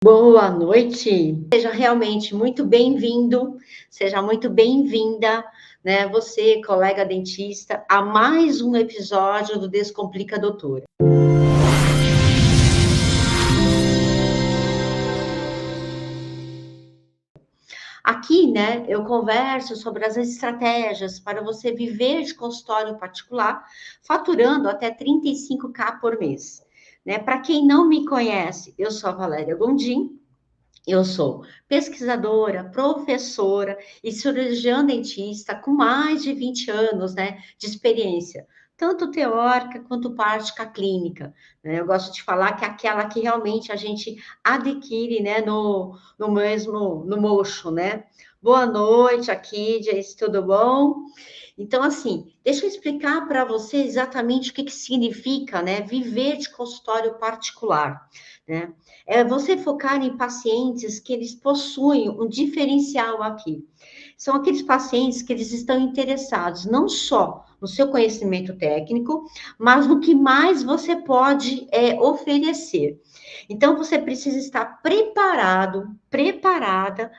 Boa noite, seja realmente muito bem-vindo, seja muito bem-vinda, né? Você, colega dentista, a mais um episódio do Descomplica Doutora. Aqui, né, eu converso sobre as estratégias para você viver de consultório particular, faturando até 35K por mês. Né? Para quem não me conhece, eu sou a Valéria Gondim. Eu sou pesquisadora, professora e cirurgiã dentista com mais de 20 anos, né, de experiência, tanto teórica quanto prática clínica, né? Eu gosto de falar que é aquela que realmente a gente adquire, né, no mocho, né? Boa noite, aqui, Jace, tudo bom? Então, assim, deixa eu explicar para você exatamente o que significa, né, viver de consultório particular, né? É você focar em pacientes que eles possuem um diferencial aqui. São aqueles pacientes que eles estão interessados não só no seu conhecimento técnico, mas no que mais você pode oferecer. Então, você precisa estar preparada,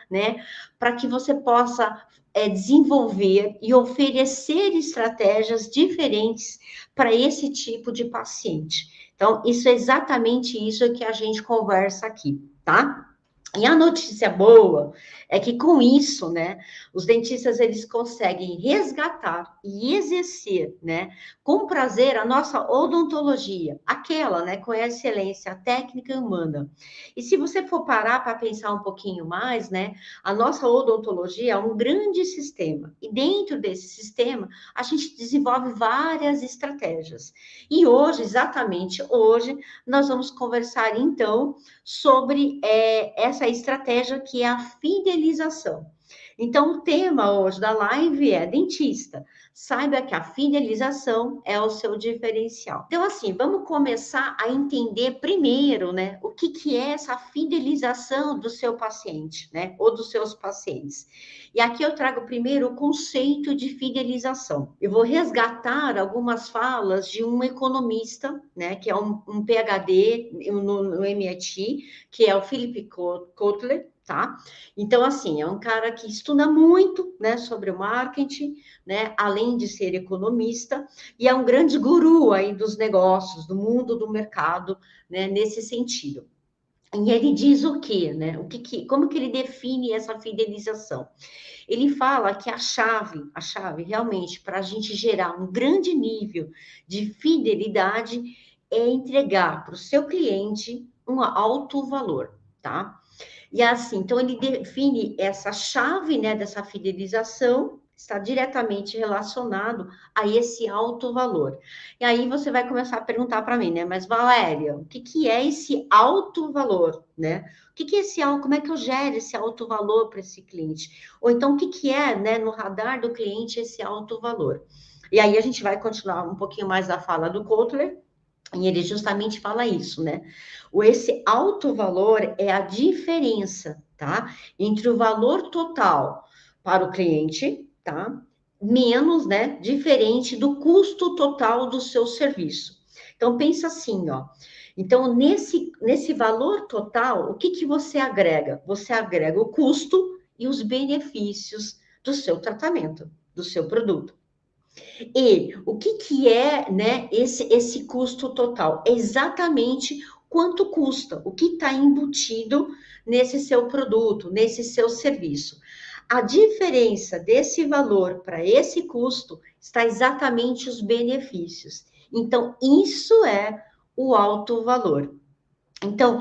né, para que você possa desenvolver e oferecer estratégias diferentes para esse tipo de paciente. Então, isso é exatamente isso que a gente conversa aqui, tá? E a notícia boa é que com isso, né, os dentistas eles conseguem resgatar e exercer, né, com prazer a nossa odontologia, aquela, né, com a excelência técnica e humana. E se você for parar para pensar um pouquinho mais, né, a nossa odontologia é um grande sistema. E dentro desse sistema, a gente desenvolve várias estratégias. E hoje, exatamente hoje, nós vamos conversar então sobre essa estratégia que é a fidelização. Então, o tema hoje da live é dentista. Saiba que a fidelização é o seu diferencial. Então, assim, vamos começar a entender primeiro, né, o que é essa fidelização do seu paciente, né, ou dos seus pacientes. E aqui eu trago primeiro o conceito de fidelização. Eu vou resgatar algumas falas de um economista, né, que é um PhD no MIT, que é o Philip Kotler, tá? Então, assim, é um cara que estuda muito, né, sobre o marketing, né, além de ser economista, e é um grande guru aí dos negócios, do mundo do mercado, né, nesse sentido. E ele diz o quê, né? Como que ele define essa fidelização? Ele fala que a chave realmente para a gente gerar um grande nível de fidelidade é entregar para o seu cliente um alto valor, tá? E assim, então ele define essa chave, né, dessa fidelização, está diretamente relacionado a esse alto valor. E aí você vai começar a perguntar para mim, né, mas Valéria, o que é esse alto valor, né? O que é esse alto, como é que eu gero esse alto valor para esse cliente? Ou então, o que é, né, no radar do cliente esse alto valor? E aí a gente vai continuar um pouquinho mais a fala do Kotler, e ele justamente fala isso, né? Esse alto valor é a diferença, tá? Entre o valor total para o cliente, tá? Menos, né? Diferente do custo total do seu serviço. Então, pensa assim, ó. Então, nesse valor total, o que você agrega? Você agrega o custo e os benefícios do seu tratamento, do seu produto. E o que é, né, esse custo total? Exatamente quanto custa, o que está embutido nesse seu produto, nesse seu serviço. A diferença desse valor para esse custo está exatamente os benefícios. Então, isso é o alto valor. Então,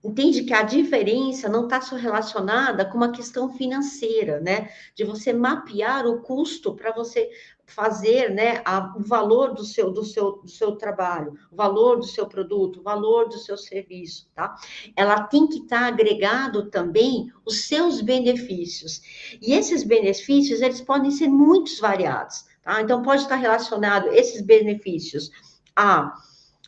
entende que a diferença não está só relacionada com uma questão financeira, né? De você mapear o custo para você fazer, né, o valor do seu trabalho, o valor do seu produto, o valor do seu serviço, tá? Ela tem que estar agregado também os seus benefícios. E esses benefícios, eles podem ser muito variados, tá? Então, pode estar relacionado esses benefícios a,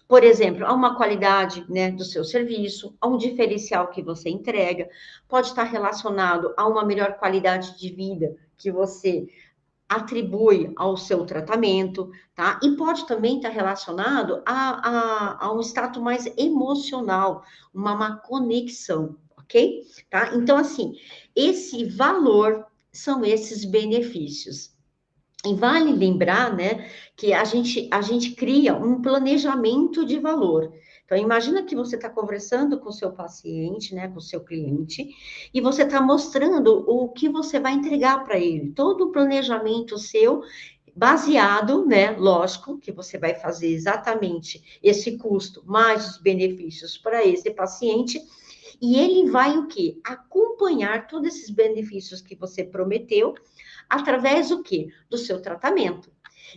por exemplo, a uma qualidade, né, do seu serviço, a um diferencial que você entrega, pode estar relacionado a uma melhor qualidade de vida que você atribui ao seu tratamento, tá? E pode também estar relacionado a um status mais emocional, uma conexão, ok? Tá? Então, assim, esse valor são esses benefícios. E vale lembrar, né, que a gente cria um planejamento de valor. Então, imagina que você está conversando com o seu paciente, né, com o seu cliente, e você está mostrando o que você vai entregar para ele. Todo o planejamento seu baseado, né, lógico, que você vai fazer exatamente esse custo mais os benefícios para esse paciente, e ele vai o quê? Acompanhar todos esses benefícios que você prometeu através do quê? Do seu tratamento.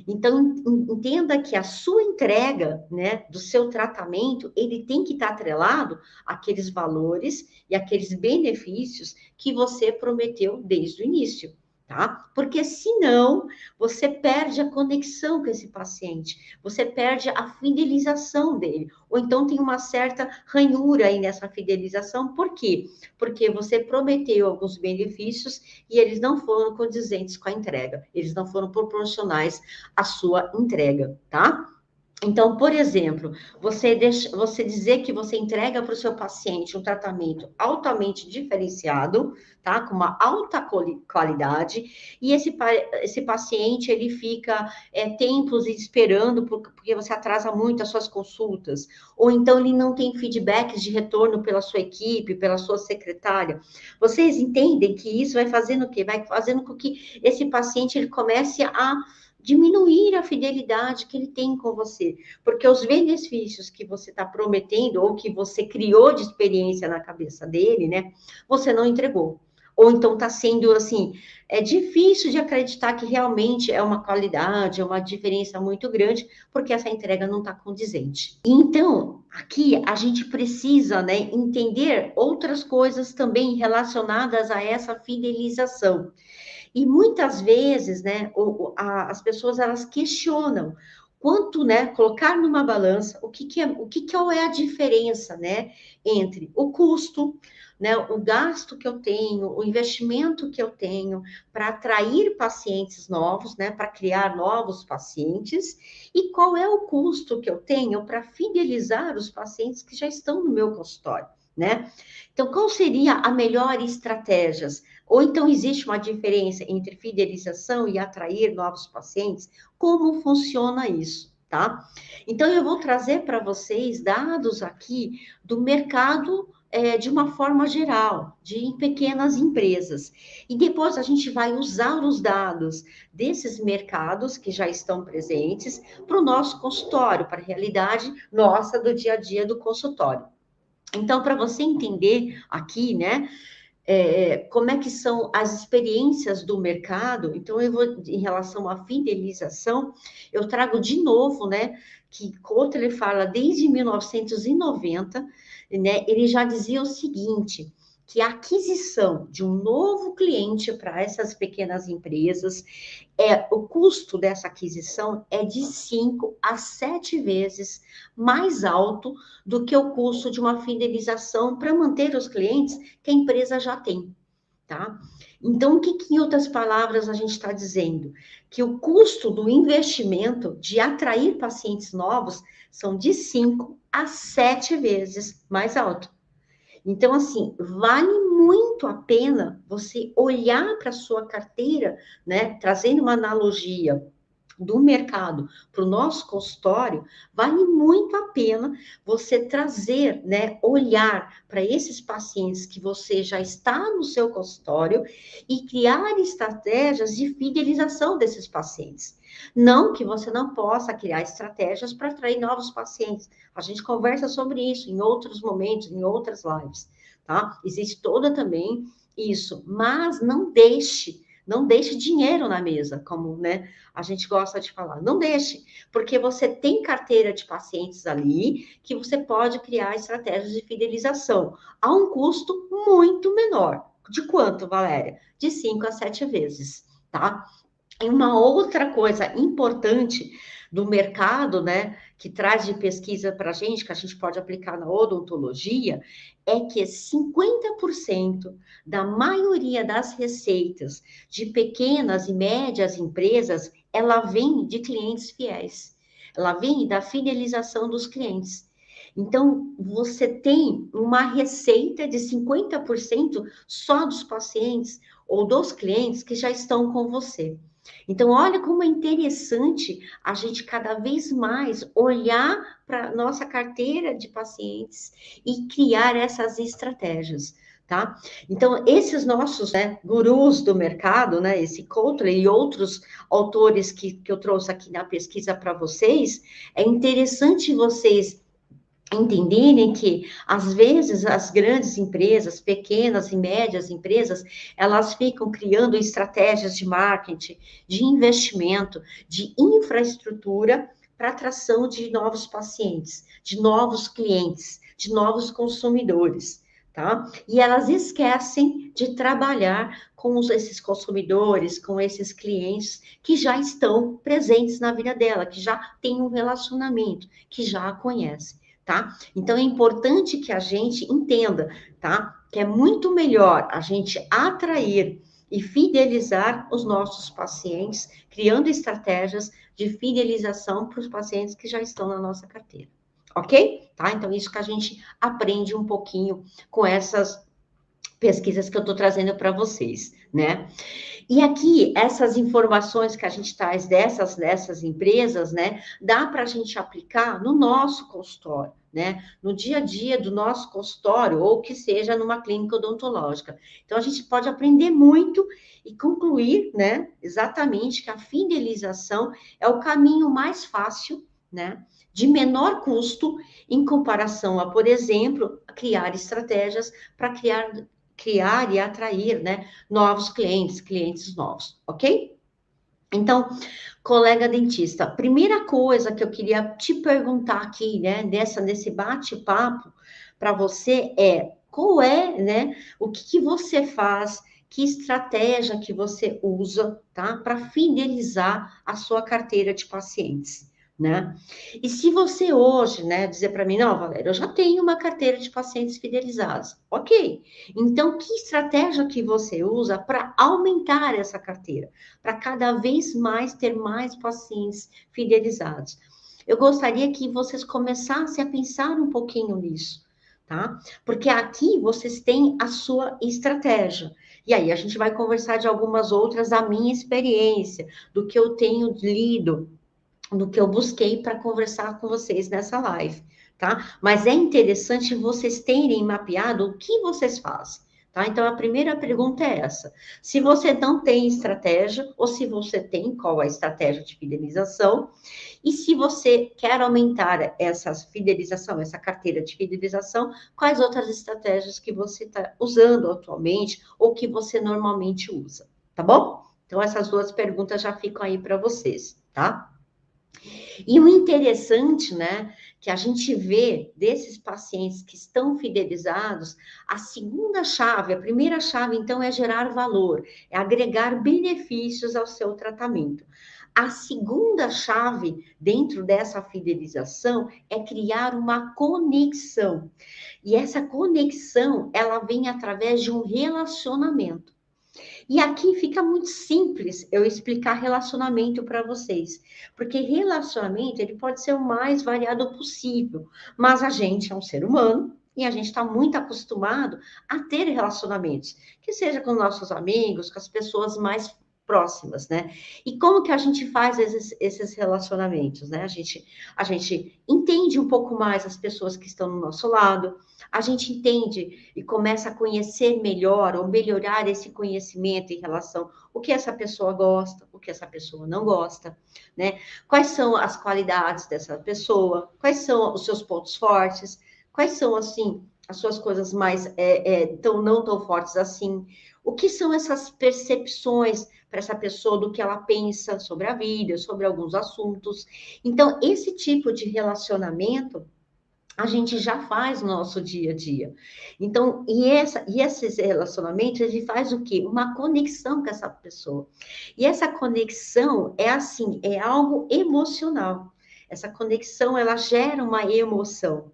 Então, entenda que a sua entrega, né, do seu tratamento, ele tem que estar atrelado àqueles valores e àqueles benefícios que você prometeu desde o início, tá? Porque senão você perde a conexão com esse paciente, você perde a fidelização dele, ou então tem uma certa ranhura aí nessa fidelização, por quê? Porque você prometeu alguns benefícios e eles não foram condizentes com a entrega, eles não foram proporcionais à sua entrega, tá? Então, por exemplo, você dizer que você entrega para o seu paciente um tratamento altamente diferenciado, tá? Com uma alta qualidade, e esse paciente ele fica tempos esperando porque você atrasa muito as suas consultas, ou então ele não tem feedbacks de retorno pela sua equipe, pela sua secretária. Vocês entendem que isso vai fazendo o quê? Vai fazendo com que esse paciente ele comece a diminuir a fidelidade que ele tem com você, porque os benefícios que você está prometendo ou que você criou de experiência na cabeça dele, né, você não entregou. Ou então está sendo assim, é difícil de acreditar que realmente é uma qualidade, é uma diferença muito grande, porque essa entrega não está condizente. Então, aqui a gente precisa, né, entender outras coisas também relacionadas a essa fidelização. E muitas vezes, né, as pessoas elas questionam quanto, né, colocar numa balança qual é a diferença, né, entre o custo, né, o gasto que eu tenho, o investimento que eu tenho para atrair pacientes novos, né, para criar novos pacientes, e qual é o custo que eu tenho para fidelizar os pacientes que já estão no meu consultório, né? Então, qual seria a melhor estratégia? Ou então existe uma diferença entre fidelização e atrair novos pacientes? Como funciona isso, tá? Então, eu vou trazer para vocês dados aqui do mercado de uma forma geral, de pequenas empresas. E depois a gente vai usar os dados desses mercados que já estão presentes para o nosso consultório, para a realidade nossa do dia a dia do consultório. Então, para você entender aqui, né, como é que são as experiências do mercado, então eu vou, em relação à fidelização, eu trago de novo, né, que Kotler ele fala desde 1990, né, ele já dizia o seguinte, que a aquisição de um novo cliente para essas pequenas empresas, o custo dessa aquisição é de 5 a 7 vezes mais alto do que o custo de uma fidelização para manter os clientes que a empresa já tem, tá? Então, o que em outras palavras a gente está dizendo? Que o custo do investimento de atrair pacientes novos são de 5 a 7 vezes mais alto. Então, assim, vale muito a pena você olhar para a sua carteira, né? Trazendo uma analogia do mercado para o nosso consultório, vale muito a pena você trazer, né, olhar para esses pacientes que você já está no seu consultório e criar estratégias de fidelização desses pacientes. Não que você não possa criar estratégias para atrair novos pacientes. A gente conversa sobre isso em outros momentos, em outras lives, tá? Existe toda também isso, mas não deixe dinheiro na mesa, como, né, a gente gosta de falar. Não deixe, porque você tem carteira de pacientes ali que você pode criar estratégias de fidelização a um custo muito menor. De quanto, Valéria? De 5 a 7 vezes, tá? E uma outra coisa importante do mercado, né, que traz de pesquisa para a gente, que a gente pode aplicar na odontologia, é que 50% da maioria das receitas de pequenas e médias empresas, ela vem de clientes fiéis, ela vem da fidelização dos clientes. Então, você tem uma receita de 50% só dos pacientes ou dos clientes que já estão com você. Então, olha como é interessante a gente cada vez mais olhar para nossa carteira de pacientes e criar essas estratégias, tá? Então, esses nossos, né, gurus do mercado, né, esse Kotler e outros autores que eu trouxe aqui na pesquisa para vocês, é interessante vocês entenderem que, às vezes, as grandes empresas, pequenas e médias empresas, elas ficam criando estratégias de marketing, de investimento, de infraestrutura para atração de novos pacientes, de novos clientes, de novos consumidores, tá? E elas esquecem de trabalhar com esses consumidores, com esses clientes que já estão presentes na vida dela, que já têm um relacionamento, que já a conhecem. Tá? Então é importante que a gente entenda, tá? Que é muito melhor a gente atrair e fidelizar os nossos pacientes, criando estratégias de fidelização para os pacientes que já estão na nossa carteira. Ok? Tá? Então, isso que a gente aprende um pouquinho com essas pesquisas que eu estou trazendo para vocês, né? E aqui, essas informações que a gente traz dessas empresas, né, dá para a gente aplicar no nosso consultório, né, no dia a dia do nosso consultório, ou que seja numa clínica odontológica. Então, a gente pode aprender muito e concluir, né, exatamente que a fidelização é o caminho mais fácil, né, de menor custo, em comparação a, por exemplo, criar estratégias para criar e atrair, né, novos clientes, clientes novos, ok? Então, colega dentista, primeira coisa que eu queria te perguntar aqui, né, nesse bate-papo para você é qual é, né, o que você faz, que estratégia que você usa, tá, para fidelizar a sua carteira de pacientes, né? E se você hoje, né, dizer para mim, não, Valéria, eu já tenho uma carteira de pacientes fidelizados, ok? Então, que estratégia que você usa para aumentar essa carteira? Para cada vez mais ter mais pacientes fidelizados. Eu gostaria que vocês começassem a pensar um pouquinho nisso, tá? Porque aqui vocês têm a sua estratégia. E aí a gente vai conversar de algumas outras da minha experiência, do que eu tenho lido, do que eu busquei para conversar com vocês nessa live, tá? Mas é interessante vocês terem mapeado o que vocês fazem, tá? Então, a primeira pergunta é essa. Se você não tem estratégia, ou se você tem, qual a estratégia de fidelização? E se você quer aumentar essa fidelização, essa carteira de fidelização, quais outras estratégias que você está usando atualmente, ou que você normalmente usa, tá bom? Então, essas duas perguntas já ficam aí para vocês, tá? E o interessante, né, que a gente vê desses pacientes que estão fidelizados, a segunda chave, a primeira chave, então, é gerar valor, é agregar benefícios ao seu tratamento. A segunda chave dentro dessa fidelização é criar uma conexão. E essa conexão, ela vem através de um relacionamento. E aqui fica muito simples eu explicar relacionamento para vocês, porque relacionamento ele pode ser o mais variado possível, mas a gente é um ser humano e a gente está muito acostumado a ter relacionamentos, que seja com nossos amigos, com as pessoas mais próximas, né? E como que a gente faz esses relacionamentos, né? A gente entende um pouco mais as pessoas que estão no nosso lado, a gente entende e começa a conhecer melhor ou melhorar esse conhecimento em relação ao que essa pessoa gosta, o que essa pessoa não gosta, né? Quais são as qualidades dessa pessoa, quais são os seus pontos fortes, quais são, assim, as suas coisas mais não tão fortes assim, o que são essas percepções para essa pessoa do que ela pensa sobre a vida, sobre alguns assuntos. Então, esse tipo de relacionamento a gente já faz no nosso dia a dia. Então, esses relacionamentos, ele faz o quê? Uma conexão com essa pessoa. E essa conexão é assim, é algo emocional. Essa conexão, ela gera uma emoção,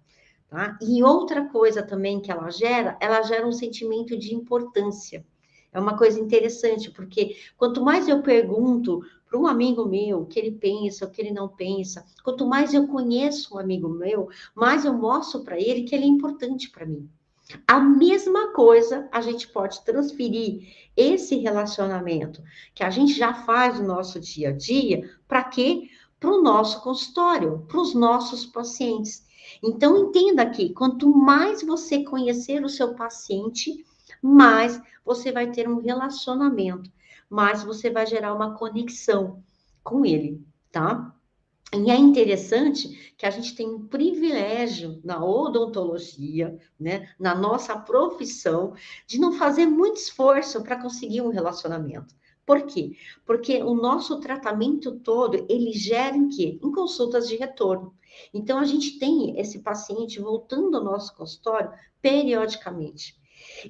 tá? E outra coisa também que ela gera um sentimento de importância. É uma coisa interessante, porque quanto mais eu pergunto para um amigo meu, o que ele pensa, o que ele não pensa. Quanto mais eu conheço um amigo meu, mais eu mostro para ele que ele é importante para mim. A mesma coisa a gente pode transferir esse relacionamento que a gente já faz no nosso dia a dia, para quê? Para o nosso consultório, para os nossos pacientes. Então, entenda que quanto mais você conhecer o seu paciente, mais você vai ter um relacionamento, mais você vai gerar uma conexão com ele, tá? E é interessante que a gente tem um privilégio na odontologia, né, na nossa profissão, de não fazer muito esforço para conseguir um relacionamento. Por quê? Porque o nosso tratamento todo, ele gera em quê? Em consultas de retorno. Então, a gente tem esse paciente voltando ao nosso consultório periodicamente.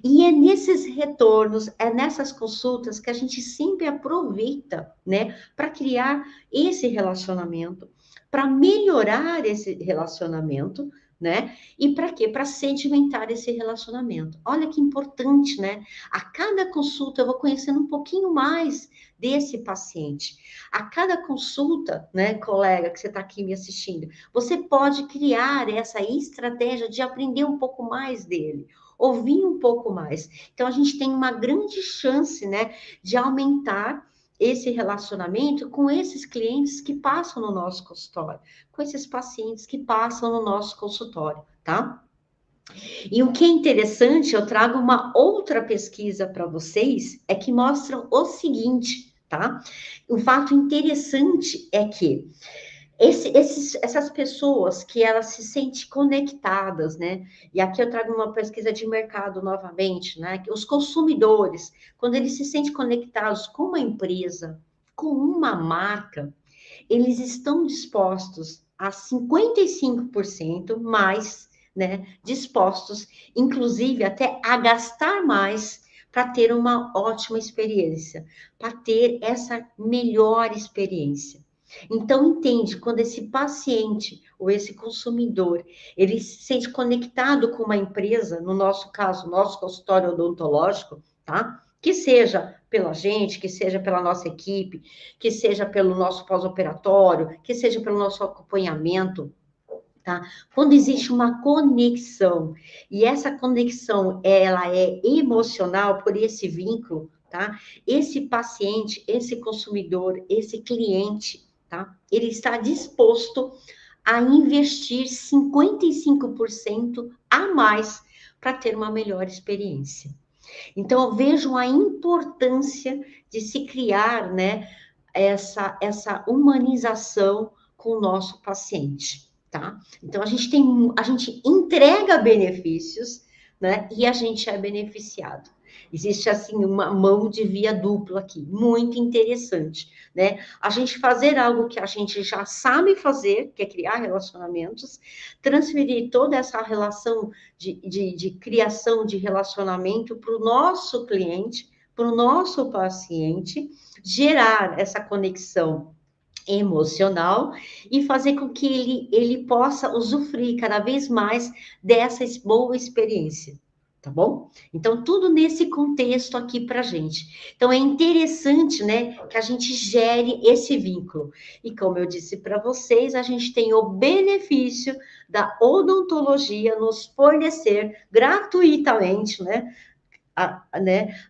E é nesses retornos, é nessas consultas que a gente sempre aproveita, né, para criar esse relacionamento, para melhorar esse relacionamento, né? E para quê? Para sedimentar esse relacionamento. Olha que importante, né? A cada consulta eu vou conhecendo um pouquinho mais desse paciente. A cada consulta, né, colega, que você está aqui me assistindo, você pode criar essa estratégia de aprender um pouco mais dele, ouvir um pouco mais. Então, a gente tem uma grande chance, né, de aumentar esse relacionamento com esses clientes que passam no nosso consultório, com esses pacientes que passam no nosso consultório, tá? E o que é interessante, eu trago uma outra pesquisa para vocês, é que mostram o seguinte, tá? O fato interessante é que essas pessoas que elas se sentem conectadas, né? E aqui eu trago uma pesquisa de mercado novamente, né? Que os consumidores, quando eles se sentem conectados com uma empresa, com uma marca, eles estão dispostos a 55% mais, né? Dispostos, inclusive, até a gastar mais para ter uma ótima experiência, para ter essa melhor experiência. Então, entende, quando esse paciente ou esse consumidor, ele se sente conectado com uma empresa, no nosso caso, nosso consultório odontológico, tá? Que seja pela gente, que seja pela nossa equipe, que seja pelo nosso pós-operatório, que seja pelo nosso acompanhamento, tá? Quando existe uma conexão, e essa conexão, ela é emocional por esse vínculo, tá? Esse paciente, esse consumidor, esse cliente, tá? Ele está disposto a investir 55% a mais para ter uma melhor experiência. Então, vejam a importância de se criar, né, essa humanização com o nosso paciente, tá? Então, a gente entrega benefícios, né, e a gente é beneficiado. Existe, assim, uma mão de via dupla aqui, muito interessante, né? A gente fazer algo que a gente já sabe fazer, que é criar relacionamentos, transferir toda essa relação de criação de relacionamento para o nosso cliente, para o nosso paciente, gerar essa conexão emocional e fazer com que ele possa usufruir cada vez mais dessa boa experiência, tá bom? Então, tudo nesse contexto aqui para gente. Então, é interessante, né, que a gente gere esse vínculo. E como eu disse para vocês, a gente tem o benefício da odontologia nos fornecer gratuitamente, né,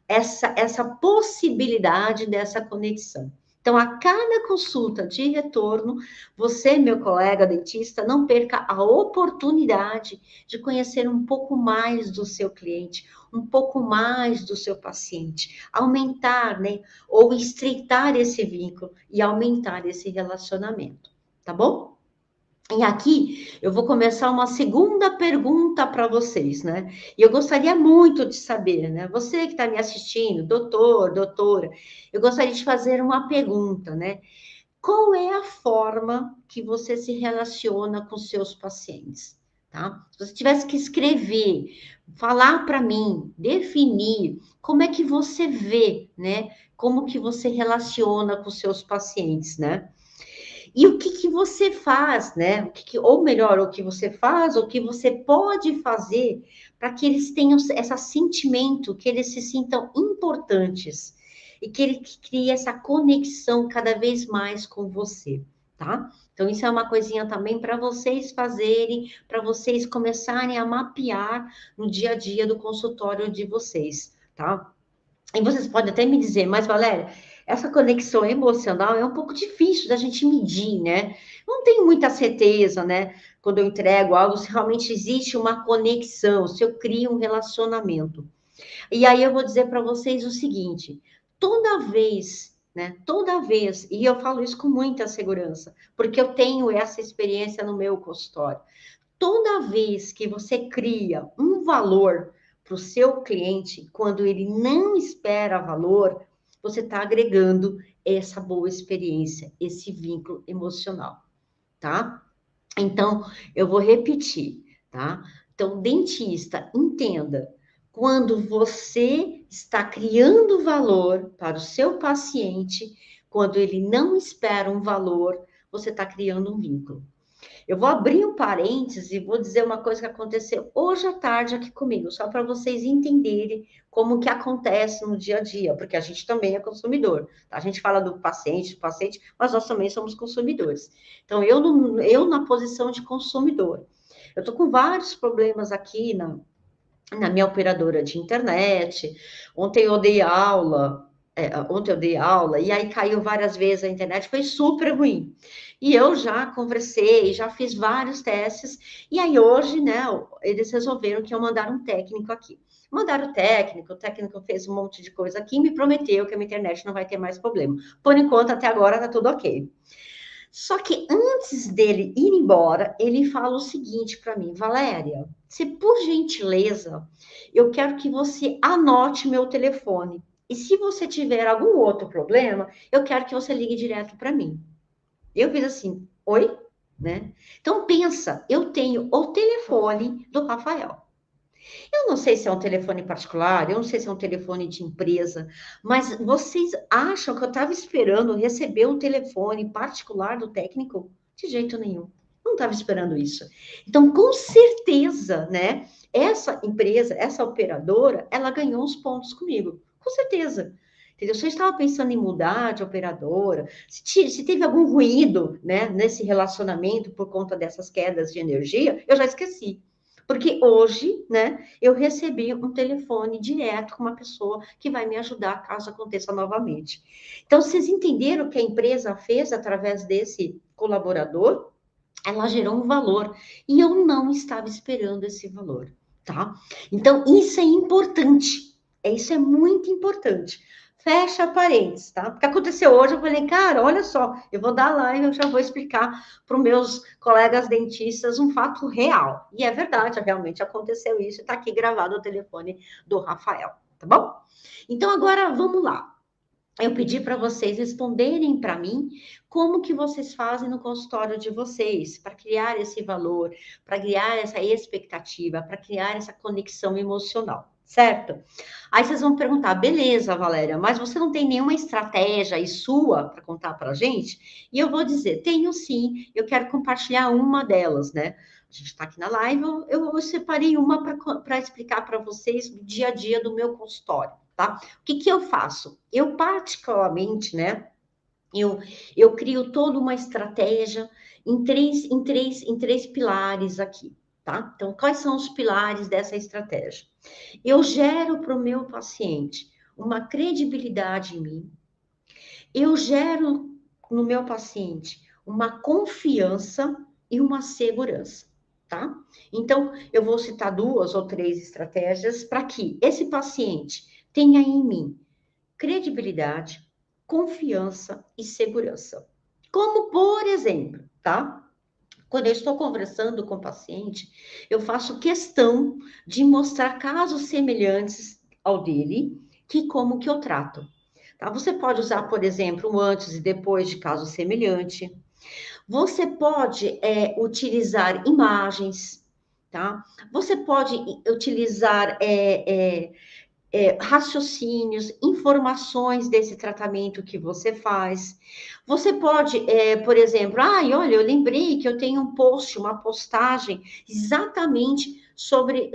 essa possibilidade dessa conexão. Então, a cada consulta de retorno, você, meu colega dentista, não perca a oportunidade de conhecer um pouco mais do seu cliente, um pouco mais do seu paciente, aumentar, né, ou estreitar esse vínculo e aumentar esse relacionamento, tá bom? E aqui eu vou começar uma segunda pergunta para vocês, né? E eu gostaria muito de saber, né? Você que está me assistindo, doutor, doutora, eu gostaria de fazer uma pergunta, né? Qual é a forma que você se relaciona com seus pacientes, tá? Se você tivesse que escrever, falar para mim, definir, como é que você vê, né? Como que você relaciona com seus pacientes, né? E o que que você faz, né? Ou melhor, o que você faz, o que você pode fazer para que eles tenham esse sentimento, que eles se sintam importantes. e que ele crie essa conexão cada vez mais com você, tá? Então, isso é uma coisinha também para vocês fazerem, para vocês começarem a mapear no dia a dia do consultório de vocês, tá? E vocês podem até me dizer, mas Valéria, essa conexão emocional é um pouco difícil da gente medir, né? Não tenho muita certeza, né? Quando eu entrego algo, se realmente existe uma conexão, se eu crio um relacionamento. E aí eu vou dizer para vocês o seguinte: toda vez, né? Toda vez, e eu falo isso com muita segurança, porque eu tenho essa experiência no meu consultório. Toda vez que você cria um valor para o seu cliente, quando ele não espera valor, você está agregando essa boa experiência, esse vínculo emocional, tá? Então, eu vou repetir, tá? Então, dentista, entenda, quando você está criando valor para o seu paciente, quando ele não espera um valor, você está criando um vínculo. Eu vou abrir um parênteses e vou dizer uma coisa que aconteceu hoje à tarde aqui comigo, só para vocês entenderem como que acontece no dia a dia, porque a gente também é consumidor. Tá? A gente fala do paciente, mas nós também somos consumidores. Então, eu na posição de consumidor. Eu estou com vários problemas aqui na minha operadora de internet. Ontem eu dei aula, e aí caiu várias vezes a internet, foi super ruim. E eu já conversei, já fiz vários testes, e aí hoje, né, eles resolveram que eu mandar um técnico aqui. Mandaram o técnico fez um monte de coisa aqui e me prometeu que a minha internet não vai ter mais problema. Por enquanto, até agora, tá tudo ok. Só que antes dele ir embora, ele fala o seguinte para mim: Valéria, se por gentileza, eu quero que você anote meu telefone. E se você tiver algum outro problema, eu quero que você ligue direto para mim. Eu fiz assim: oi? Né? Então pensa, eu tenho o telefone do Rafael. Eu não sei se é um telefone particular, eu não sei se é um telefone de empresa, mas vocês acham que eu estava esperando receber o telefone particular do técnico? De jeito nenhum. Não estava esperando isso. Então, com certeza, né? Essa empresa, essa operadora, ela ganhou uns pontos comigo. Com certeza. Entendeu? Se eu estava pensando em mudar de operadora, se teve algum ruído, né, nesse relacionamento por conta dessas quedas de energia, eu já esqueci. Porque hoje, né, eu recebi um telefone direto com uma pessoa que vai me ajudar caso aconteça novamente. Então, vocês entenderam o que a empresa fez através desse colaborador? Ela gerou um valor e eu não estava esperando esse valor, tá? Então, isso é importante. Isso é muito importante. Fecha parênteses, tá? Porque aconteceu hoje, eu falei, cara, olha só, eu vou dar live, eu já vou explicar para os meus colegas dentistas um fato real. E é verdade, realmente aconteceu isso, está aqui gravado o telefone do Rafael, tá bom? Então, agora vamos lá. Eu pedi para vocês responderem para mim como que vocês fazem no consultório de vocês para criar esse valor, para criar essa expectativa, para criar essa conexão emocional, certo? Aí vocês vão perguntar, beleza, Valéria, mas você não tem nenhuma estratégia aí sua para contar para a gente? E eu vou dizer, tenho sim, eu quero compartilhar uma delas, né? A gente está aqui na live, eu separei uma para explicar para vocês o dia a dia do meu consultório. Tá? O que que eu faço? Eu, particularmente, né? Eu crio toda uma estratégia em três pilares aqui, tá? Então, quais são os pilares dessa estratégia? Eu gero para o meu paciente uma credibilidade em mim, eu gero no meu paciente uma confiança e uma segurança, tá? Então, eu vou citar 2 ou 3 estratégias para que esse paciente tenha em mim credibilidade, confiança e segurança. Como, por exemplo, tá? Quando eu estou conversando com o paciente, eu faço questão de mostrar casos semelhantes ao dele, que como que eu trato. Tá? Você pode usar, por exemplo, um antes e depois de caso semelhante. Você pode utilizar imagens, tá? Você pode utilizar raciocínios, informações desse tratamento que você faz. Você pode, por exemplo, olha, eu lembrei que eu tenho um post, uma postagem exatamente sobre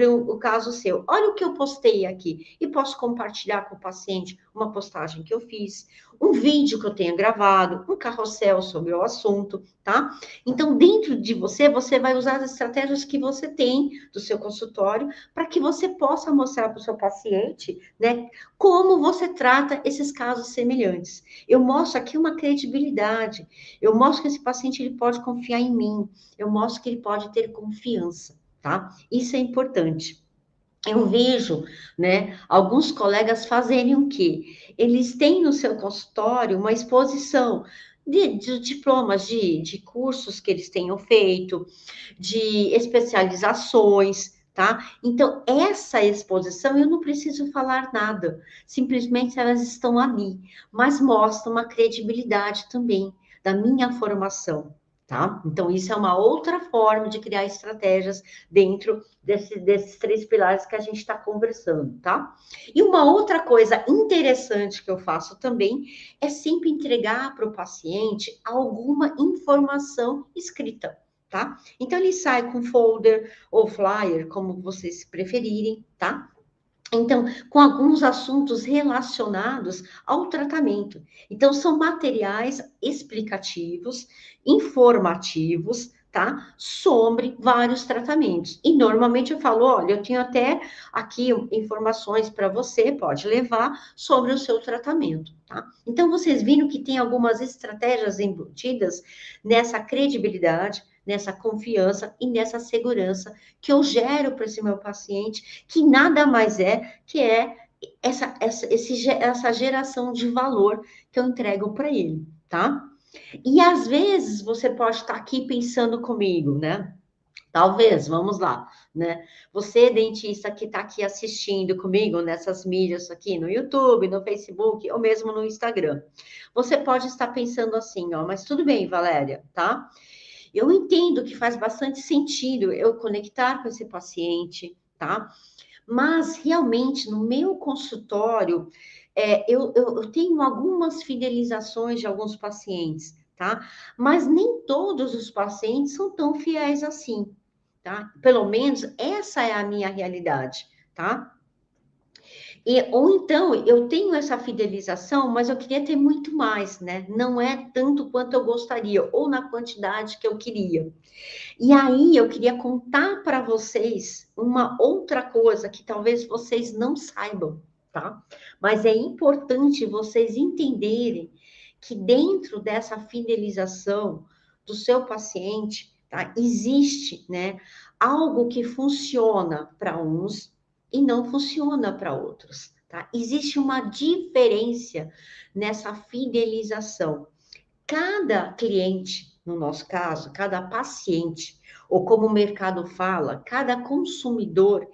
o caso seu. Olha o que eu postei aqui. E posso compartilhar com o paciente uma postagem que eu fiz, um vídeo que eu tenho gravado, um carrossel sobre o assunto, tá? Então, dentro de você, você vai usar as estratégias que você tem do seu consultório para que você possa mostrar para o seu paciente, né, como você trata esses casos semelhantes. Eu mostro aqui uma credibilidade, eu mostro que esse paciente ele pode confiar em mim, eu mostro que ele pode ter confiança, tá? Isso é importante. Eu vejo, né, alguns colegas fazerem o quê? Eles têm no seu consultório uma exposição de diplomas, de cursos que eles tenham feito, de especializações, tá? Então, essa exposição eu não preciso falar nada, simplesmente elas estão ali, mas mostram uma credibilidade também da minha formação, tá? Então, isso é uma outra forma de criar estratégias dentro desses três pilares que a gente está conversando, tá? E uma outra coisa interessante que eu faço também é sempre entregar para o paciente alguma informação escrita, tá? Então, ele sai com folder ou flyer, como vocês preferirem, tá? Então, com alguns assuntos relacionados ao tratamento. Então, são materiais explicativos, informativos, tá? Sobre vários tratamentos. E normalmente eu falo: olha, eu tenho até aqui informações para você, pode levar sobre o seu tratamento, tá? Então, vocês viram que tem algumas estratégias embutidas nessa credibilidade, nessa confiança e nessa segurança que eu gero para esse meu paciente, que nada mais que é essa geração de valor que eu entrego para ele, tá? E às vezes você pode estar aqui pensando comigo, né? Talvez, vamos lá, né? Você, dentista, que está aqui assistindo comigo nessas mídias aqui no YouTube, no Facebook ou mesmo no Instagram. Você pode estar pensando assim, ó, mas tudo bem, Valéria, tá? Eu entendo que faz bastante sentido eu conectar com esse paciente, tá? Mas realmente no meu consultório, eu tenho algumas fidelizações de alguns pacientes, tá? Mas nem todos os pacientes são tão fiéis assim, tá? Pelo menos essa é a minha realidade, tá? Ou então, eu tenho essa fidelização, mas eu queria ter muito mais, né? Não é tanto quanto eu gostaria, ou na quantidade que eu queria. E aí, eu queria contar para vocês uma outra coisa que talvez vocês não saibam, tá? Mas é importante vocês entenderem que dentro dessa fidelização do seu paciente, tá? Existe, né, algo que funciona para uns e não funciona para outros, tá? Existe uma diferença nessa fidelização. Cada cliente, no nosso caso, cada paciente, ou como o mercado fala, cada consumidor,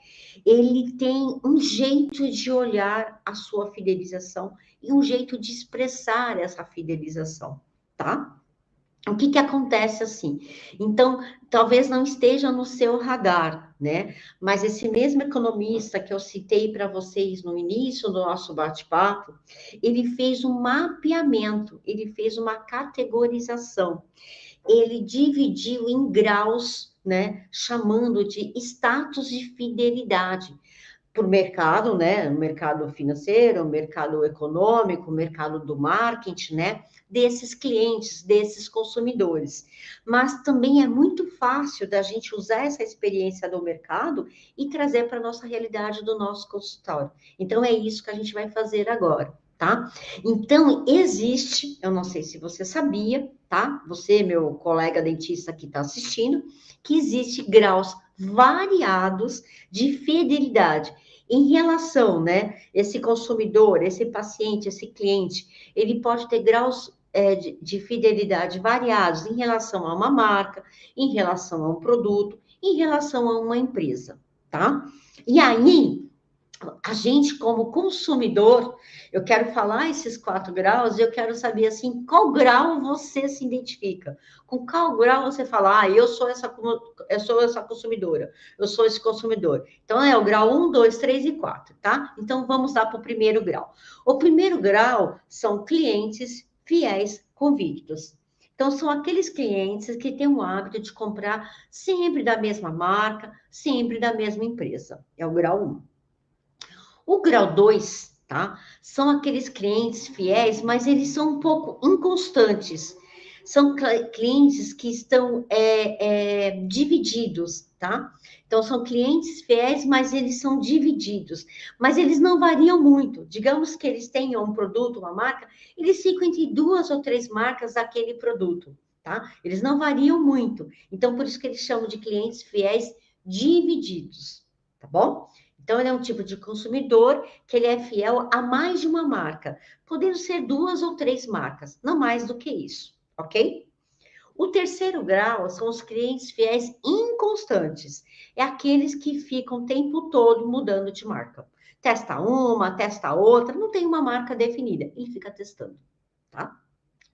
ele tem um jeito de olhar a sua fidelização e um jeito de expressar essa fidelização, tá? O que acontece assim? Então, talvez não esteja no seu radar, né? Mas esse mesmo economista que eu citei para vocês no início do nosso bate-papo, ele fez um mapeamento, ele fez uma categorização, ele dividiu em graus, né? Chamando de status de fidelidade por mercado, né? Mercado financeiro, mercado econômico, mercado do marketing, né? Desses clientes, desses consumidores. Mas também é muito fácil da gente usar essa experiência do mercado e trazer para a nossa realidade do nosso consultório. Então, é isso que a gente vai fazer agora, tá? Então, existe, eu não sei se você sabia, tá? Você, meu colega dentista que está assistindo, que existe graus variados de fidelidade em relação, né, esse consumidor, esse paciente, esse cliente, ele pode ter graus de fidelidade variados em relação a uma marca, em relação a um produto, em relação a uma empresa, tá? E aí, a gente, como consumidor, eu quero falar esses 4 graus e eu quero saber, assim, qual grau você se identifica. Com qual grau você fala, eu sou essa consumidora, eu sou esse consumidor. Então, é o grau 1, 2, 3 e 4, tá? Então, vamos lá para o primeiro grau. O primeiro grau são clientes fiéis convictos. Então, são aqueles clientes que têm o hábito de comprar sempre da mesma marca, sempre da mesma empresa. É o grau 1. O grau 2, tá? São aqueles clientes fiéis, mas eles são um pouco inconstantes. São clientes que estão divididos, tá? Então, são clientes fiéis, mas eles são divididos. Mas eles não variam muito. Digamos que eles tenham um produto, uma marca, eles ficam entre 2 ou 3 marcas daquele produto, tá? Eles não variam muito. Então, por isso que eles chamam de clientes fiéis divididos, tá bom? Então, ele é um tipo de consumidor que ele é fiel a mais de uma marca, podendo ser 2 ou 3 marcas, não mais do que isso, ok? O terceiro grau são os clientes fiéis inconstantes. É aqueles que ficam o tempo todo mudando de marca. Testa uma, testa outra, não tem uma marca definida. Ele fica testando, tá?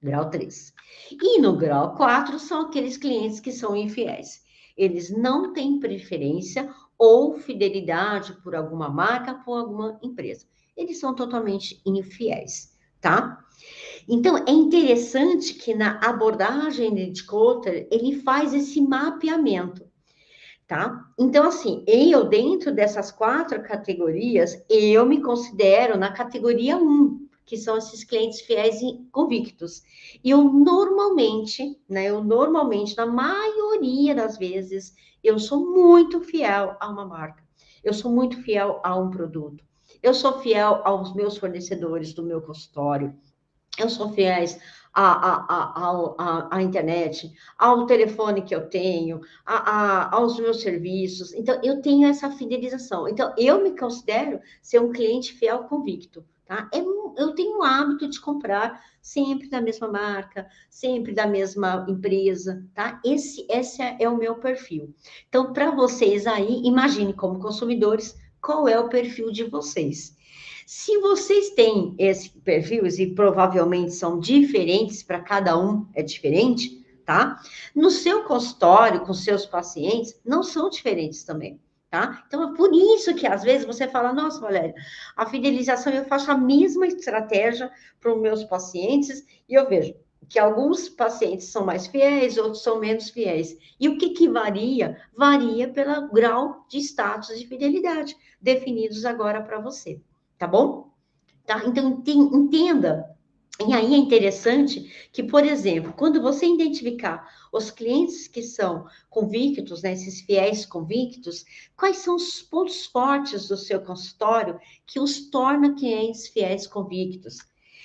Grau 3. E no grau 4 são aqueles clientes que são infiéis. Eles não têm preferência ou fidelidade por alguma marca, por alguma empresa. Eles são totalmente infiéis, tá? Então, é interessante que na abordagem de Kotler, ele faz esse mapeamento, tá? Então, assim, eu, dentro dessas 4 categorias, eu me considero na categoria 1, que são esses clientes fiéis e convictos. E eu normalmente, na maioria das vezes, eu sou muito fiel a uma marca. Eu sou muito fiel a um produto. Eu sou fiel aos meus fornecedores do meu consultório. Eu sou fiéis à internet, ao telefone que eu tenho, aos meus serviços. Então, eu tenho essa fidelização. Então, eu me considero ser um cliente fiel convicto, tá? Eu tenho o hábito de comprar sempre da mesma marca, sempre da mesma empresa, tá? Esse é o meu perfil. Então, para vocês aí, imagine como consumidores, qual é o perfil de vocês. Se vocês têm esse perfil, e provavelmente são diferentes, para cada um é diferente, tá? No seu consultório, com seus pacientes, não são diferentes também, tá? Então, é por isso que, às vezes, você fala, nossa, Valéria, a fidelização, eu faço a mesma estratégia para os meus pacientes, e eu vejo que alguns pacientes são mais fiéis, outros são menos fiéis. E o que varia? Varia pelo grau de status de fidelidade, definidos agora para você. Tá bom? Tá? Então, entenda. E aí é interessante que, por exemplo, quando você identificar os clientes que são convictos, né, esses fiéis convictos, quais são os pontos fortes do seu consultório que os torna clientes fiéis convictos?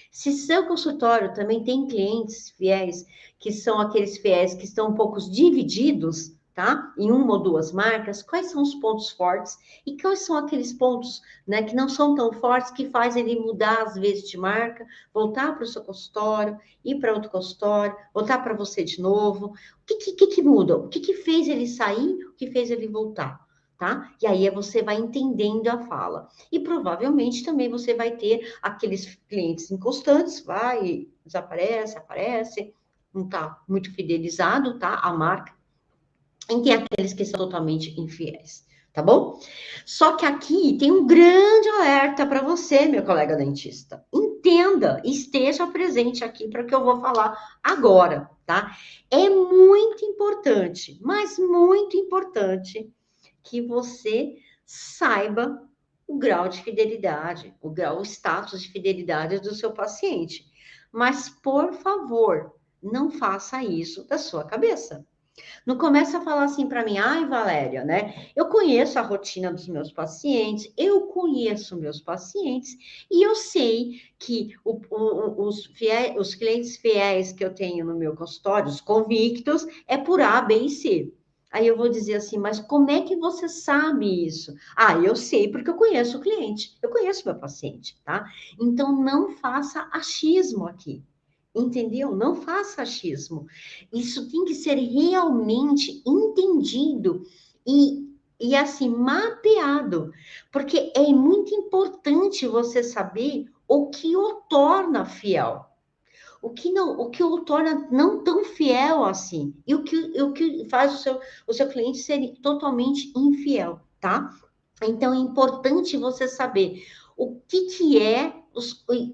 Se seu consultório também tem clientes fiéis, que são aqueles fiéis que estão um pouco divididos, tá? Em 1 ou 2 marcas, quais são os pontos fortes e quais são aqueles pontos, né, que não são tão fortes que faz ele mudar às vezes de marca, voltar para o seu consultório, ir para outro consultório, voltar para você de novo. O que muda? O que fez ele sair? O que fez ele voltar? Tá? E aí você vai entendendo a fala. E provavelmente também você vai ter aqueles clientes inconstantes, vai, desaparece, aparece, não está muito fidelizado, tá? A marca. E tem aqueles que são totalmente infiéis, tá bom? Só que aqui tem um grande alerta para você, meu colega dentista. Entenda, esteja presente aqui para o que eu vou falar agora, tá? É muito importante, mas muito importante que você saiba o grau de fidelidade, o status de fidelidade do seu paciente. Mas, por favor, não faça isso da sua cabeça. Não começa a falar assim para mim, ai, Valéria, né? Eu conheço a rotina dos meus pacientes, eu conheço meus pacientes e eu sei que os clientes fiéis que eu tenho no meu consultório, os convictos, é por A, B e C. Aí eu vou dizer assim, mas como é que você sabe isso? Ah, eu sei porque eu conheço o cliente, eu conheço meu paciente, tá? Então não faça achismo aqui. Entendeu? Não faça achismo. Isso tem que ser realmente entendido e assim, mapeado. Porque é muito importante você saber o que o torna fiel. O que o torna não tão fiel assim. E o que faz o seu cliente ser totalmente infiel, tá? Então, é importante você saber que é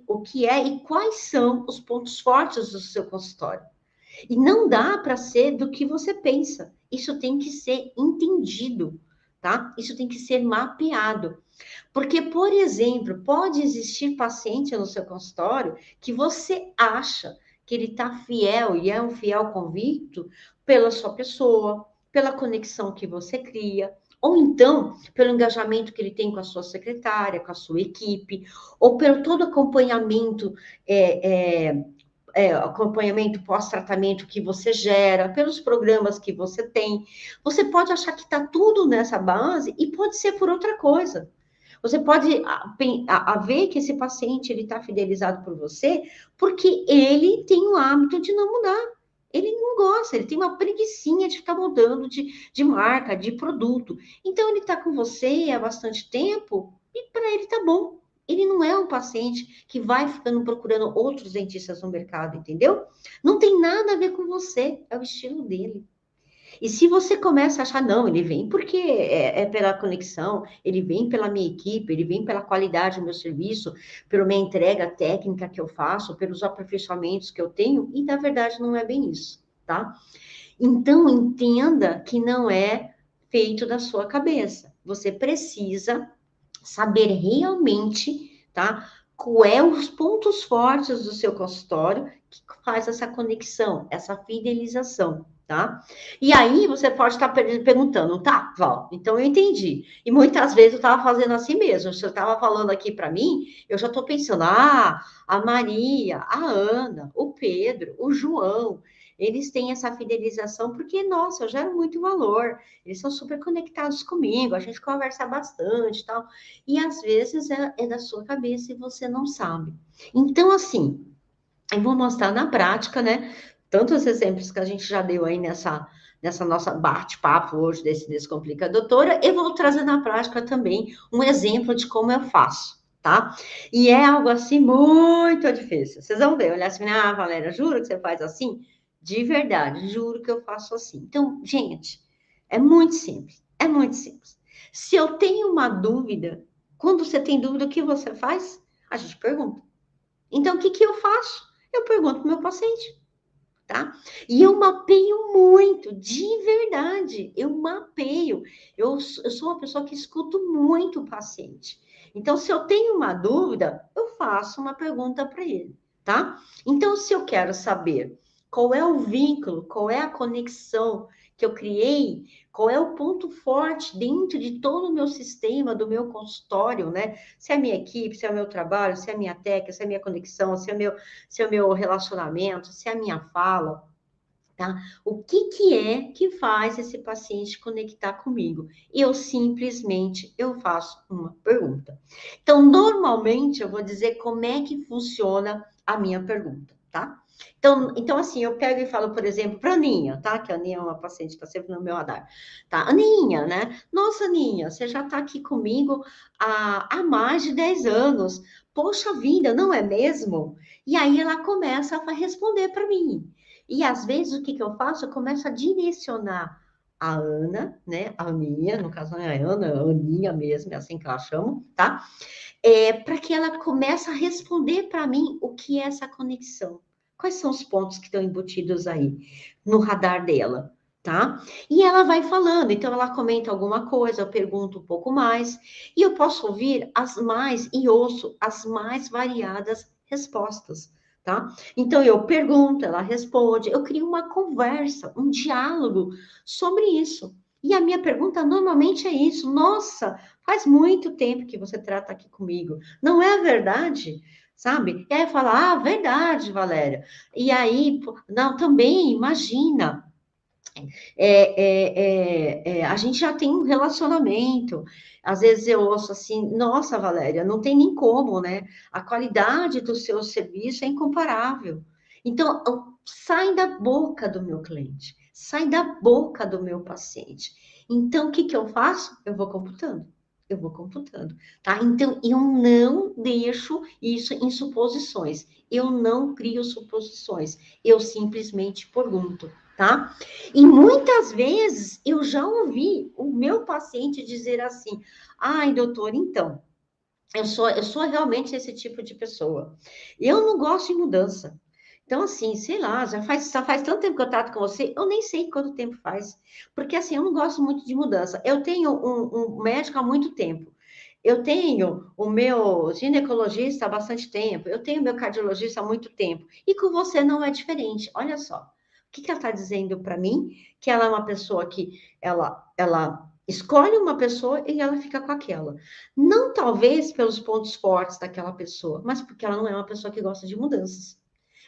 o que é e quais são os pontos fortes do seu consultório. E não dá para ser do que você pensa. Isso tem que ser entendido, tá? Isso tem que ser mapeado. Porque, por exemplo, pode existir paciente no seu consultório que você acha que ele está fiel e é um fiel convicto pela sua pessoa, pela conexão que você cria, ou então pelo engajamento que ele tem com a sua secretária, com a sua equipe, ou pelo todo acompanhamento acompanhamento pós-tratamento que você gera, pelos programas que você tem. Você pode achar que está tudo nessa base e pode ser por outra coisa. Você pode ver que esse paciente ele está fidelizado por você porque ele tem o hábito de não mudar. Ele não gosta, ele tem uma preguicinha de ficar mudando de marca, de produto. Então, ele está com você há bastante tempo e para ele tá bom. Ele não é um paciente que vai ficando procurando outros dentistas no mercado, entendeu? Não tem nada a ver com você, é o estilo dele. E se você começa a achar, não, ele vem porque é pela conexão, ele vem pela minha equipe, ele vem pela qualidade do meu serviço, pela minha entrega técnica que eu faço, pelos aperfeiçoamentos que eu tenho, e na verdade não é bem isso, tá? Então, entenda que não é feito da sua cabeça. Você precisa saber realmente, tá? Qual é os pontos fortes do seu consultório que faz essa conexão, essa fidelização, tá? E aí você pode estar perguntando, tá, Val, então eu entendi. E muitas vezes eu estava fazendo assim mesmo. Se eu estava falando aqui para mim, eu já estou pensando, a Maria, a Ana, o Pedro, o João, eles têm essa fidelização porque, nossa, eu gero muito valor. Eles são super conectados comigo, a gente conversa bastante e tal. E às vezes é da sua cabeça e você não sabe. Então, assim, eu vou mostrar na prática, né? Tantos exemplos que a gente já deu aí nessa nossa bate-papo hoje desse Descomplica Doutora, eu vou trazer na prática também um exemplo de como eu faço, tá? E é algo assim muito difícil. Vocês vão ver, olhar assim, Valéria, juro que você faz assim? De verdade, juro que eu faço assim. Então, gente, é muito simples, é muito simples. Se eu tenho uma dúvida, quando você tem dúvida, o que você faz? A gente pergunta. Então, o que que eu faço? Eu pergunto para o meu paciente, tá? E eu mapeio muito, de verdade, eu mapeio. Eu sou uma pessoa que escuto muito o paciente. Então, se eu tenho uma dúvida, eu faço uma pergunta para ele, tá? Então, se eu quero saber qual é o vínculo, qual é a conexão que eu criei, qual é o ponto forte dentro de todo o meu sistema, do meu consultório, né? Se é a minha equipe, se é o meu trabalho, se é a minha técnica, se é a minha conexão, se é o meu relacionamento, se é a minha fala, tá? O que que é que faz esse paciente conectar comigo? Eu faço uma pergunta. Então, normalmente eu vou dizer como é que funciona a minha pergunta, tá? Então assim, eu pego e falo, por exemplo, para a Aninha, tá? Que a Aninha é uma paciente que está sempre no meu radar. Tá, Aninha, né? Nossa, Aninha, você já está aqui comigo há mais de 10 anos. Poxa vida, não é mesmo? E aí ela começa a responder para mim. E às vezes o que que eu faço? Eu começo a direcionar a Ana, né? A Aninha, no caso não é a Ana, é a Aninha mesmo, é assim que ela chama, tá? Para que ela comece a responder para mim o que é essa conexão. Quais são os pontos que estão embutidos aí no radar dela, tá? E ela vai falando, então ela comenta alguma coisa, eu pergunto um pouco mais, e eu posso ouvir e ouço as mais variadas respostas, tá? Então eu pergunto, ela responde, eu crio uma conversa, um diálogo sobre isso. E a minha pergunta normalmente é isso: nossa, faz muito tempo que você trata aqui comigo, não é verdade? Sabe? E aí fala, verdade, Valéria. E aí, não, também, imagina, a gente já tem um relacionamento. Às vezes eu ouço assim, nossa, Valéria, não tem nem como, né? A qualidade do seu serviço é incomparável. Então, sai da boca do meu cliente, sai da boca do meu paciente. Então, o que que eu faço? Eu vou computando. Eu vou computando, tá? Então, eu não deixo isso em suposições. Eu não crio suposições. Eu simplesmente pergunto, tá? E muitas vezes eu já ouvi o meu paciente dizer assim: ai, doutor, então, eu sou realmente esse tipo de pessoa. Eu não gosto de mudança. Então, assim, sei lá, já faz tanto tempo que eu trato com você, eu nem sei quanto tempo faz. Porque, assim, eu não gosto muito de mudança. Eu tenho um médico há muito tempo. Eu tenho o meu ginecologista há bastante tempo. Eu tenho o meu cardiologista há muito tempo. E com você não é diferente. Olha só. O que que ela está dizendo para mim? Que ela é uma pessoa que ela escolhe uma pessoa e ela fica com aquela. Não talvez pelos pontos fortes daquela pessoa, mas porque ela não é uma pessoa que gosta de mudanças.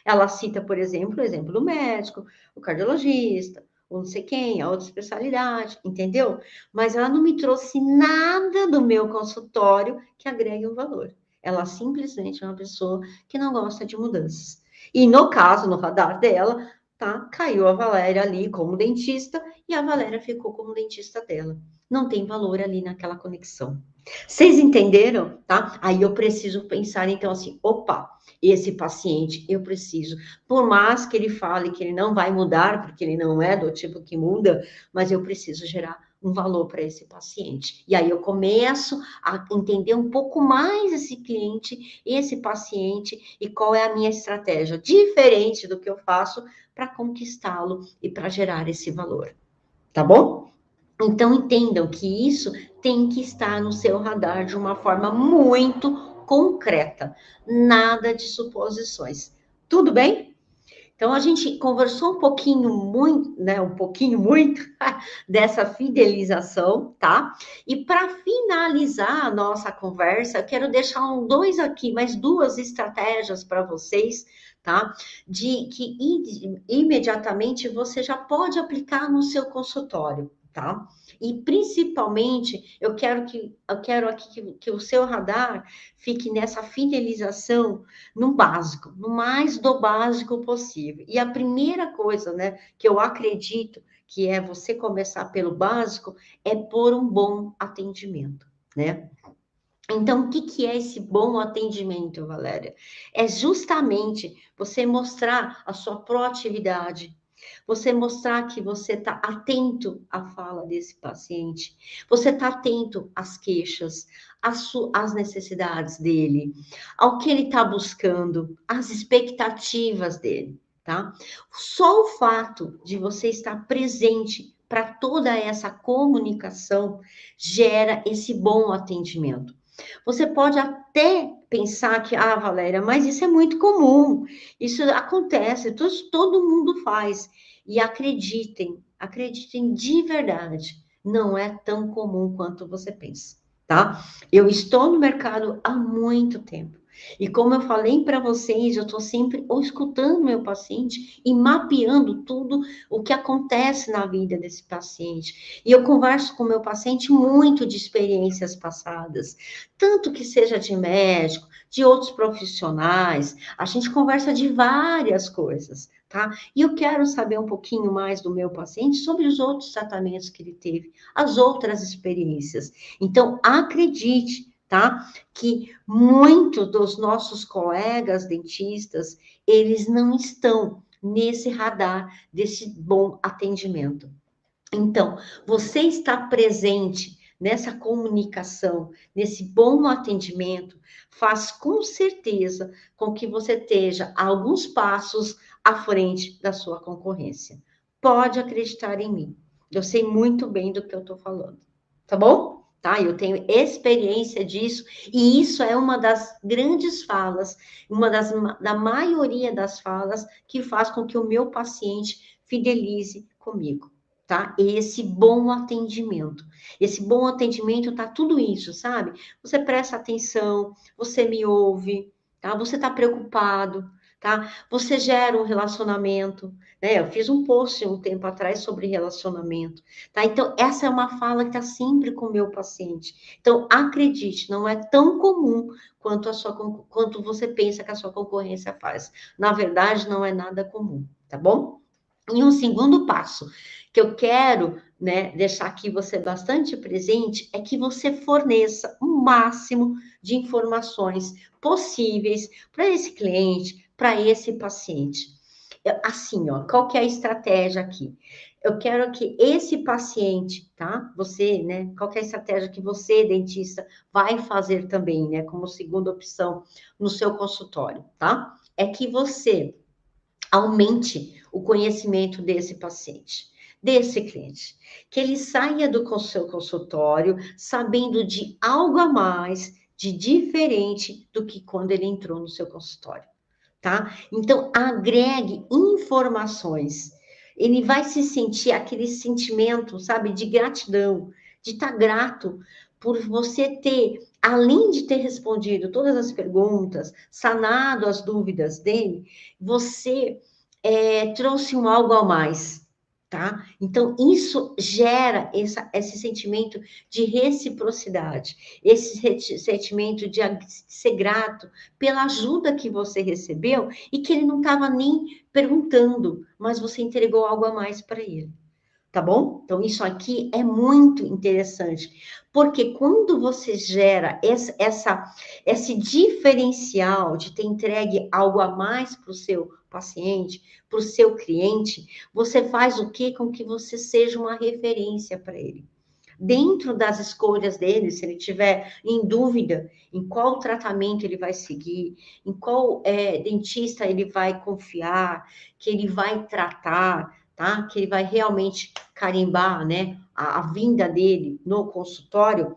Ela cita, por exemplo, o exemplo do médico, o cardiologista, ou não sei quem, a outra especialidade, entendeu? Mas ela não me trouxe nada do meu consultório que agregue um valor. Ela simplesmente é uma pessoa que não gosta de mudanças. E no caso, no radar dela, tá? Caiu a Valéria ali como dentista e a Valéria ficou como dentista dela. Não tem valor ali naquela conexão. Vocês entenderam, tá? Aí eu preciso pensar, então, assim, opa, esse paciente, eu preciso, por mais que ele fale que ele não vai mudar, porque ele não é do tipo que muda, mas eu preciso gerar um valor para esse paciente. E aí eu começo a entender um pouco mais esse cliente, esse paciente e qual é a minha estratégia diferente do que eu faço para conquistá-lo e para gerar esse valor. Tá bom? Então, entendam que isso tem que estar no seu radar de uma forma muito concreta, nada de suposições. Tudo bem? Então, a gente conversou um pouquinho muito, né? Um pouquinho muito dessa fidelização, tá? E para finalizar a nossa conversa, eu quero deixar dois aqui, mais duas estratégias para vocês, tá? De que imediatamente você já pode aplicar no seu consultório, tá? E principalmente, eu quero aqui que o seu radar fique nessa fidelização no básico, no mais do básico possível. E a primeira coisa, né, que eu acredito que é você começar pelo básico, é por um bom atendimento, né? Então, o que que é esse bom atendimento, Valéria? É justamente você mostrar a sua proatividade, você mostrar que você está atento à fala desse paciente, você está atento às queixas, às necessidades dele, ao que ele está buscando, às expectativas dele, tá? Só o fato de você estar presente para toda essa comunicação gera esse bom atendimento. Você pode até pensar que, ah, Valéria, mas isso é muito comum, isso acontece, todo mundo faz. E acreditem de verdade, não é tão comum quanto você pensa, tá? Eu estou no mercado há muito tempo. E como eu falei para vocês, eu estou sempre ou escutando meu paciente e mapeando tudo o que acontece na vida desse paciente. E eu converso com o meu paciente muito de experiências passadas, tanto que seja de médico, de outros profissionais, a gente conversa de várias coisas, tá? E eu quero saber um pouquinho mais do meu paciente sobre os outros tratamentos que ele teve, as outras experiências. Então, acredite, tá? Que muitos dos nossos colegas dentistas, eles não estão nesse radar desse bom atendimento. Então, você está presente nessa comunicação, nesse bom atendimento, faz com certeza com que você esteja alguns passos à frente da sua concorrência. Pode acreditar em mim. Eu sei muito bem do que eu estou falando. Tá bom? Tá? Eu tenho experiência disso, e isso é uma das grandes falas, da maioria das falas que faz com que o meu paciente fidelize comigo, tá? Esse bom atendimento. Esse bom atendimento tá tudo isso, sabe? Você presta atenção, você me ouve, tá? Você tá preocupado, tá? Você gera um relacionamento, né? Eu fiz um post um tempo atrás sobre relacionamento, tá? Então, essa é uma fala que tá sempre com o meu paciente. Então, acredite, não é tão comum quanto você pensa que a sua concorrência faz. Na verdade, não é nada comum, tá bom? E um segundo passo que eu quero, né, deixar aqui você bastante presente é que você forneça o máximo de informações possíveis para esse cliente, para esse paciente. Assim, ó, qual que é a estratégia aqui? Eu quero que esse paciente, tá? Você, né? Qual que é a estratégia que você, dentista, vai fazer também, né? Como segunda opção no seu consultório, tá? É que você aumente o conhecimento desse paciente, desse cliente, que ele saia do seu consultório sabendo de algo a mais, de diferente do que quando ele entrou no seu consultório, tá? Então, agregue informações. Ele vai se sentir aquele sentimento, sabe, de gratidão, de estar grato por você ter, além de ter respondido todas as perguntas, sanado as dúvidas dele, você trouxe um algo a mais, tá? Então, isso gera esse sentimento de reciprocidade, esse sentimento de ser grato pela ajuda que você recebeu e que ele não estava nem perguntando, mas você entregou algo a mais para ele. Tá bom? Então, isso aqui é muito interessante, porque quando você gera esse diferencial de ter entregue algo a mais para o seu paciente, para o seu cliente, você faz o quê? Com que você seja uma referência para ele. Dentro das escolhas dele, se ele tiver em dúvida em qual tratamento ele vai seguir, em qual dentista ele vai confiar, que ele vai tratar, tá? Que ele vai realmente carimbar, né, a vinda dele no consultório,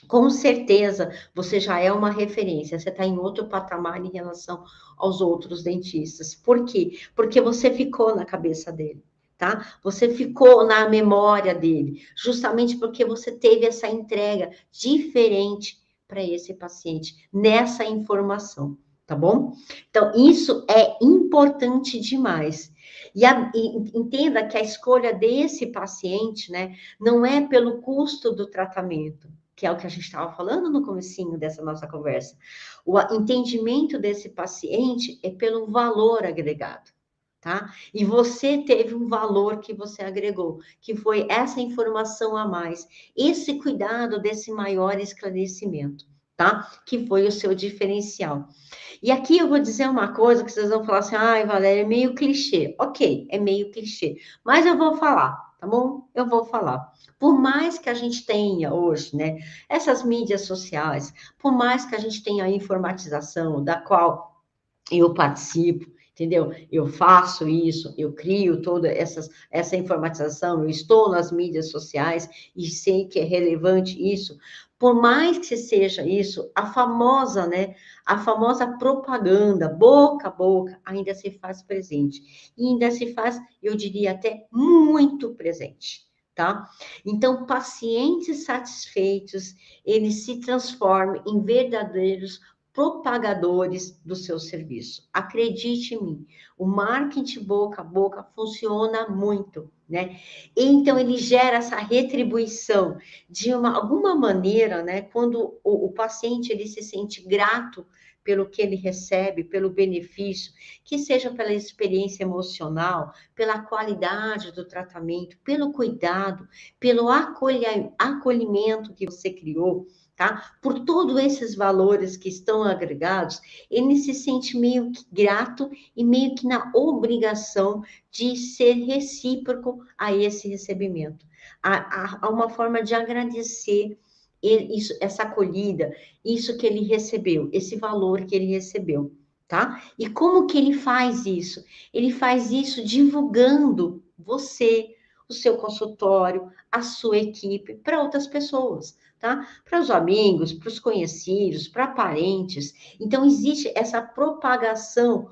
com certeza você já é uma referência, você está em outro patamar em relação aos outros dentistas. Por quê? Porque você ficou na cabeça dele, tá? Você ficou na memória dele, justamente porque você teve essa entrega diferente para esse paciente, nessa informação, tá bom? Então, isso é importante demais. E entenda que a escolha desse paciente, né, não é pelo custo do tratamento, que é o que a gente estava falando no comecinho dessa nossa conversa. O entendimento desse paciente é pelo valor agregado, tá? E você teve um valor que você agregou, que foi essa informação a mais, esse cuidado desse maior esclarecimento, tá? Que foi o seu diferencial. E aqui eu vou dizer uma coisa que vocês vão falar assim, ai, Valéria, é meio clichê. Ok, é meio clichê, mas eu vou falar, tá bom? Eu vou falar. Por mais que a gente tenha hoje, né, essas mídias sociais, por mais que a gente tenha a informatização, da qual eu participo, entendeu? Eu faço isso, eu crio toda essa informatização, eu estou nas mídias sociais e sei que é relevante isso. Por mais que seja isso, a famosa, né? A famosa propaganda, boca a boca, ainda se faz presente. E ainda se faz, eu diria até muito presente, tá? Então, pacientes satisfeitos, eles se transformam em verdadeiros propagadores do seu serviço. Acredite em mim, o marketing boca a boca funciona muito, né? Então ele gera essa retribuição de alguma maneira, né? Quando o paciente ele se sente grato pelo que ele recebe, pelo benefício, que seja pela experiência emocional, pela qualidade do tratamento, pelo cuidado, pelo acolhimento que você criou, tá? Por todos esses valores que estão agregados, ele se sente meio que grato e meio que na obrigação de ser recíproco a esse recebimento. Há uma forma de agradecer isso, essa acolhida, isso que ele recebeu, esse valor que ele recebeu, tá? E como que ele faz isso? Ele faz isso divulgando você, o seu consultório, a sua equipe para outras pessoas, tá? Para os amigos, para os conhecidos, para parentes. Então, existe essa propagação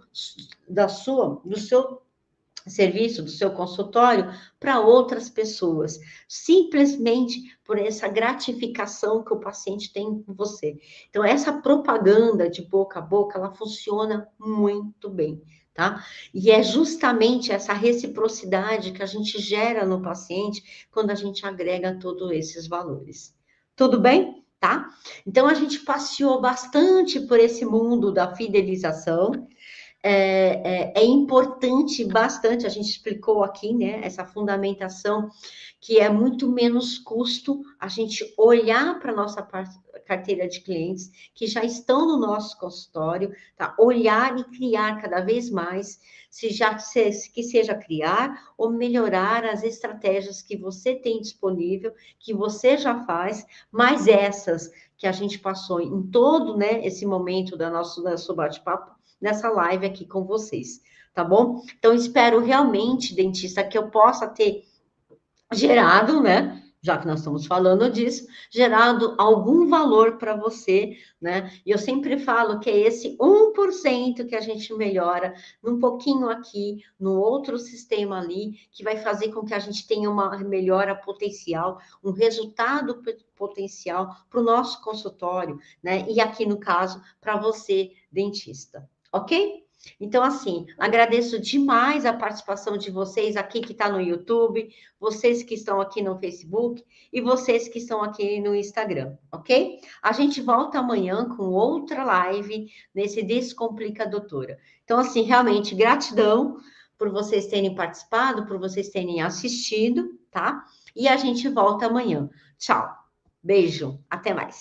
do seu serviço, do seu consultório, para outras pessoas, simplesmente por essa gratificação que o paciente tem com você. Então, essa propaganda de boca a boca, ela funciona muito bem, tá? E é justamente essa reciprocidade que a gente gera no paciente quando a gente agrega todos esses valores. Tudo bem? Tá? Então, a gente passeou bastante por esse mundo da fidelização. É importante bastante, a gente explicou aqui, né, essa fundamentação, que é muito menos custo a gente olhar para a nossa carteira de clientes que já estão no nosso consultório, tá? Olhar e criar cada vez mais, que seja criar ou melhorar as estratégias que você tem disponível, que você já faz, mas essas que a gente passou em todo, né, esse momento do nosso bate-papo, nessa live aqui com vocês, tá bom? Então, espero realmente, dentista, que eu possa ter gerado, né? Já que nós estamos falando disso, gerado algum valor para você, né? E eu sempre falo que é esse 1% que a gente melhora, num pouquinho aqui, no outro sistema ali, que vai fazer com que a gente tenha uma melhora potencial, um resultado potencial para o nosso consultório, né? E aqui no caso, para você, dentista, ok? Então, assim, agradeço demais a participação de vocês aqui que está no YouTube, vocês que estão aqui no Facebook e vocês que estão aqui no Instagram, ok? A gente volta amanhã com outra live nesse Descomplica Doutora. Então, assim, realmente, gratidão por vocês terem participado, por vocês terem assistido, tá? E a gente volta amanhã. Tchau. Beijo. Até mais.